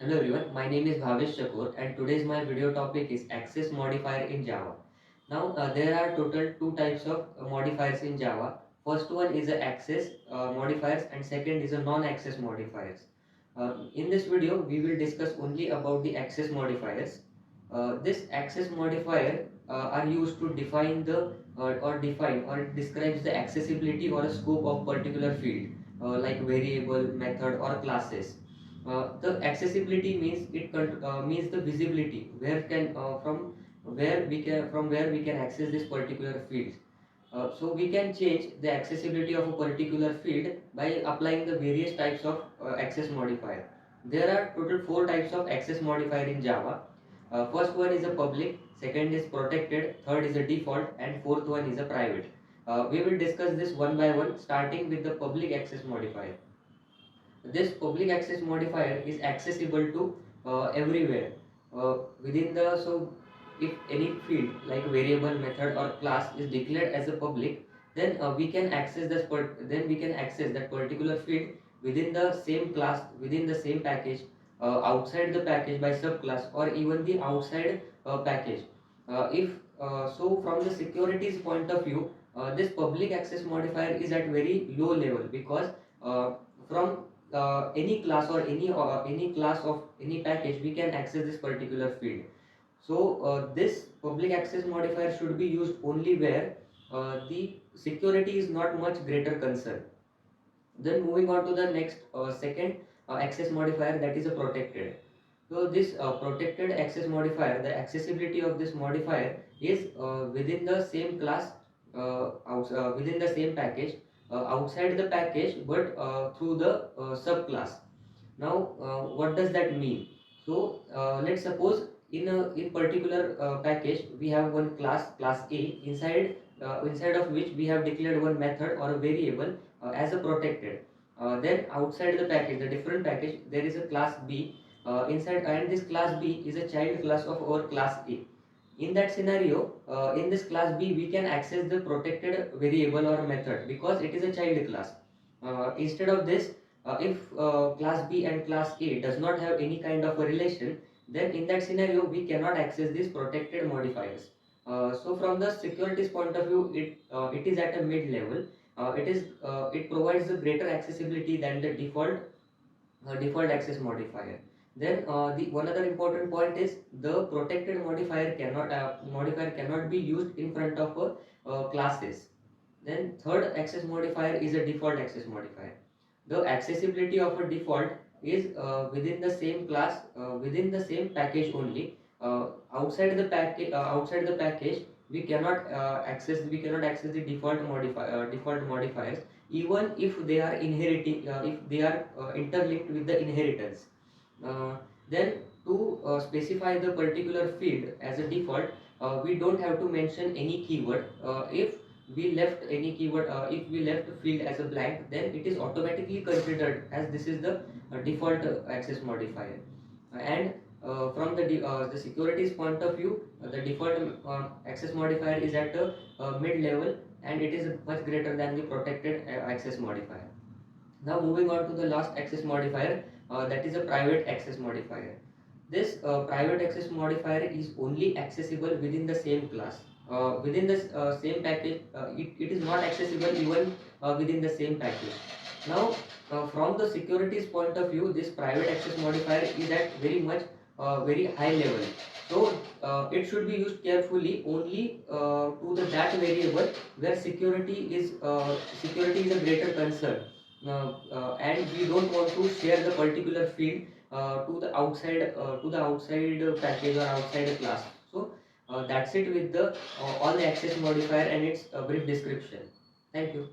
Hello everyone, my name is Bhavesh Chakur and today's my video topic is access modifier in Java. Now there are total two types of modifiers in Java. First one is a access modifiers and second is a non-access modifiers. In this video we will discuss only about the access modifiers. This access modifier are used to define the or define or describes the accessibility or a scope of particular field like variable, method or classes. The accessibility means means the visibility from where we can access this particular field. So we can change the accessibility of a particular field by applying the various types of access modifier. There are total four types of access modifier in Java. First one is a public, second is protected, third is a default, and fourth one is a private. We will discuss this one by one, starting with the public access modifier. This public access modifier is accessible to everywhere within the so if any field like variable, method or class is declared as a public, then we can access that particular field within the same class, within the same package, outside the package by subclass or even the outside package. If so from the securities point of view, this public access modifier is at very low level because from any class or any class of any package we can access this particular field. So this public access modifier should be used only where the security is not much greater concern. Then moving on to the next second access modifier, that is a protected. So this protected access modifier, the accessibility of this modifier is within the same class, within the same package, outside the package, but through the subclass. Now, what does that mean? So, let's suppose in particular package we have one class A, inside of which we have declared one method or a variable as a protected. Then outside the package, the different package, there is a class B inside, and this class B is a child class of our class A. In that scenario, in this class B, we can access the protected variable or method because it is a child class. Instead of this, if class B and class A does not have any kind of a relation, then in that scenario, we cannot access these protected modifiers. So from the securities point of view, it is at a mid level. It provides a greater accessibility than the default access modifier. Then the one other important point is the protected modifier cannot be used in front of classes. Then third access modifier is a default access modifier. The accessibility of a default is within the same class, within the same package only. Outside the package, we cannot access the default modifiers, even if they are if they are interlinked with the inheritance. Uh, then to specify the particular field as a default, we don't have to mention any keyword. If we left field as a blank, then it is automatically considered as this is the default access modifier. And from the securities point of view, the default access modifier is at a mid level, and it is much greater than the protected access modifier. Now moving on to the last access modifier, that is a private access modifier. This private access modifier is only accessible within the same class. Within the same package, it is not accessible even within the same package. Now, from the securities point of view, this private access modifier is at very high level. So it should be used carefully only to that variable where security is a greater concern, and we don't want to share the particular field to the outside package or outside class. So that's it with the all the access modifier and its brief description. Thank you.